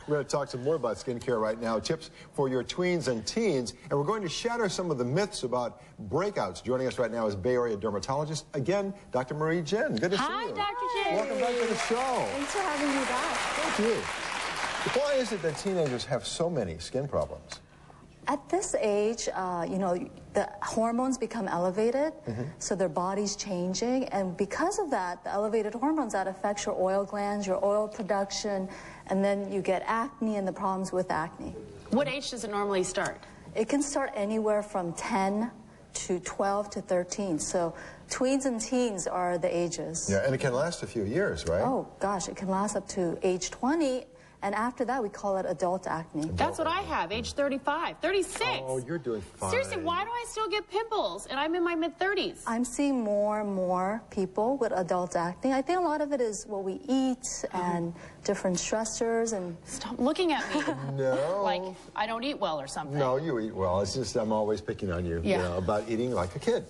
We're going to talk some more about skincare right now, tips for your tweens and teens, and we're going to shatter some of the myths about breakouts. Joining us right now is Bay Area dermatologist, again, Dr. Marie Jin. Good to see you. Hi, Dr. Jin. Welcome back to the show. Thanks for having me back. Thank you. Why is it that teenagers have so many skin problems? At this age, you know, the hormones become elevated, so their body's changing, and because of that, the elevated hormones, that affects your oil glands, your oil production, and then you get acne and the problems with acne. What age does it normally start? It can start anywhere from 10 to 12 to 13, so tweens and teens are the ages. Yeah, and it can last a few years, right? Oh, gosh, it can last up to age 20. And after that, we call it adult acne. That's what I have, age 35, 36. Oh, you're doing fine. Seriously, why do I still get pimples? And I'm in my mid-30s. I'm seeing more and more people with adult acne. I think a lot of it is what we eat and different stressors and... Stop looking at me. No. Like I don't eat well or something. No, you eat well. It's just I'm always picking on you, Yeah. you know, about eating like a kid.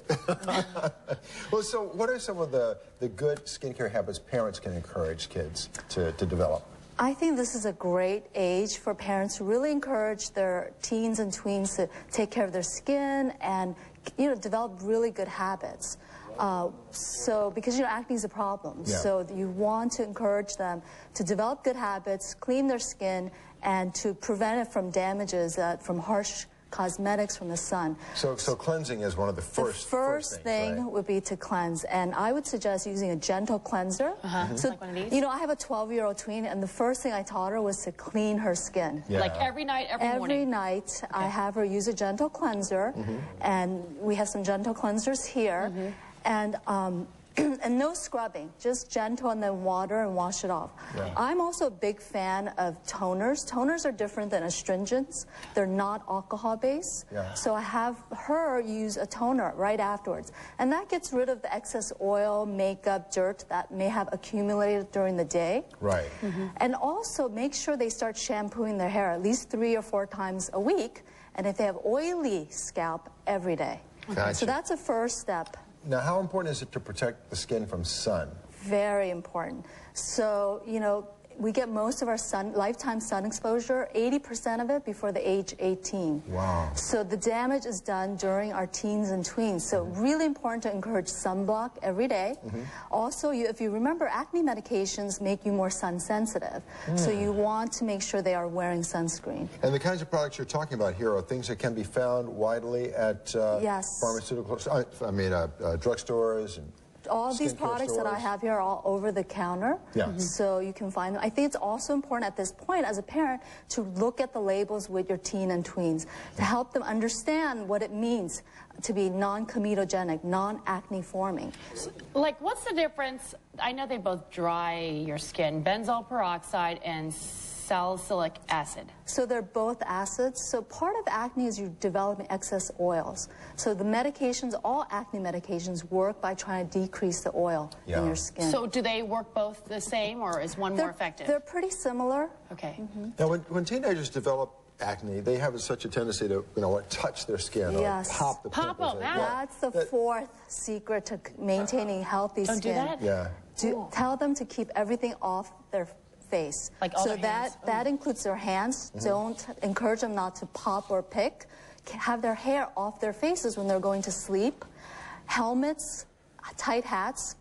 Well, so what are some of the good skincare habits parents can encourage kids to develop? I think this is a great age for parents to really encourage their teens and tweens to take care of their skin and, you know, develop really good habits. Because, you know, acne is a problem. Yeah. So you want to encourage them to develop good habits, clean their skin, and to prevent it from damages from harsh cosmetics from the sun. So cleansing is one of the first thing right? would be to cleanse, and I would suggest using a gentle cleanser. So, like one of these? you know, I have a 12-year-old tween, and the first thing I taught her was to clean her skin. Yeah. Like every night, every morning? Every night, I have her use a gentle cleanser, and we have some gentle cleansers here, and and no scrubbing, just gentle and then water and wash it off. Yeah. I'm also a big fan of toners. Toners are different than astringents. They're not alcohol-based. Yeah. So I have her use a toner right afterwards. And that gets rid of the excess oil, makeup, dirt that may have accumulated during the day. Right. And also make sure they start shampooing their hair at least 3 or 4 times a week. And if they have oily scalp, every day. Gotcha. So that's a first step. Now, how important is it to protect the skin from sun? Very important. So, you know, we get most of our lifetime sun exposure, 80% of it before the age 18. Wow. So the damage is done during our teens and tweens. So really important to encourage sunblock every day. Also, if you remember, acne medications make you more sun sensitive. So you want to make sure they are wearing sunscreen. And the kinds of products you're talking about here are things that can be found widely at pharmaceuticals, drugstores and all these products that I have here are all over the counter, so you can find them. I think it's also important at this point as a parent to look at the labels with your teen and tweens to help them understand what it means to be non-comedogenic, non-acne forming. Like, what's the difference? I know they both dry your skin, benzoyl peroxide and salicylic acid. So they're both acids. So part of acne is you developing excess oils. So the medications, all acne medications, work by trying to decrease the oil in your skin. So do they work both the same, or is one more effective? They're pretty similar. Okay. Now, when teenagers develop acne, they have such a tendency to, you know, touch their skin or pop the pimples. Them out. That's the fourth secret to maintaining healthy skin. Don't do that? Yeah. Tell them to keep everything off their face. Like all so their hands? that includes their hands. Don't encourage them not to pop or pick. Have their hair off their faces when they're going to sleep. Helmets, tight hats.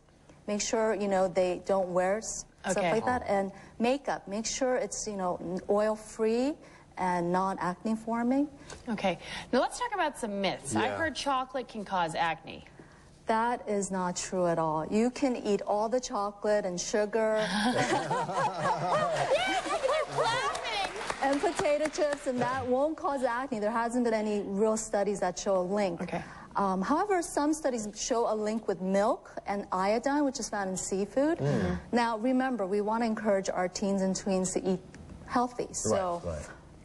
Make sure, you know, they don't wear stuff like that. And makeup. Make sure it's, you know, oil-free and non-acne forming. Okay. Now let's talk about some myths. I've heard chocolate can cause acne. That is not true at all. You can eat all the chocolate and sugar and potato chips, and that won't cause acne. There hasn't been any real studies that show a link. Okay. However, some studies show a link with milk and iodine, which is found in seafood. Now, remember, we want to encourage our teens and tweens to eat healthy. So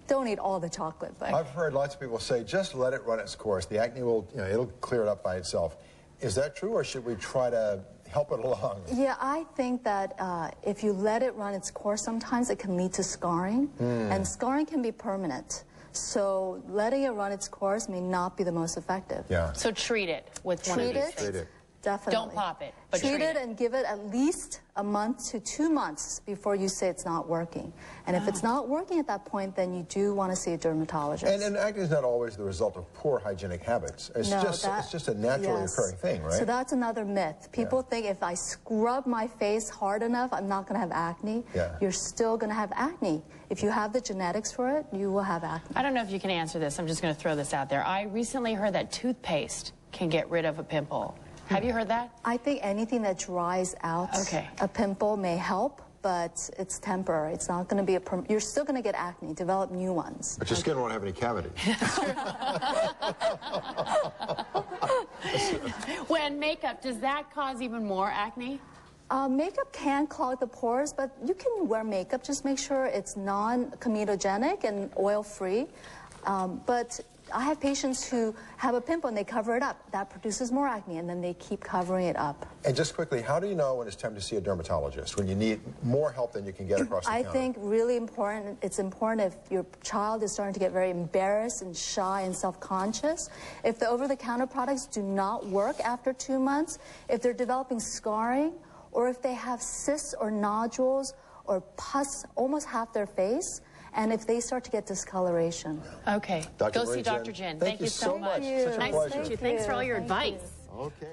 don't eat all the chocolate. But I've heard lots of people say, just let it run its course. The acne will, you know, it'll clear it up by itself. Is that true, or should we try to help it along? Yeah, I think that if you let it run its course, sometimes it can lead to scarring, and scarring can be permanent. So letting it run its course may not be the most effective. Yeah. So treat it with one of these. Treat it. Definitely. Don't pop it, but treat it. And give it at least a month to 2 months before you say it's not working. And if it's not working at that point, then you do want to see a dermatologist. And acne is not always the result of poor hygienic habits. It's just a naturally occurring thing, right? So that's another myth. People think if I scrub my face hard enough, I'm not going to have acne. Yeah. You're still going to have acne. If you have the genetics for it, you will have acne. I don't know if you can answer this. I'm just going to throw this out there. I recently heard that toothpaste can get rid of a pimple. Have you heard that? I think anything that dries out a pimple may help, but it's temporary. It's not going to be you're still going to get acne, develop new ones. But your skin won't have any cavities. When makeup, does that cause even more acne? Makeup can clog the pores, but you can wear makeup. Just make sure it's non-comedogenic and oil-free. But I have patients who have a pimple and they cover it up. That produces more acne, and then they keep covering it up. And just quickly, how do you know when it's time to see a dermatologist, when you need more help than you can get across the counter? I think really important, it's important if your child is starting to get very embarrassed and shy and self-conscious. If the over-the-counter products do not work after 2 months, if they're developing scarring, or if they have cysts or nodules or pus almost half their face, and if they start to get discoloration. Okay. Dr. Go see Dr. Jin. Thank you so much. Such a nice pleasure. to meet you. Thanks for all your advice. Okay.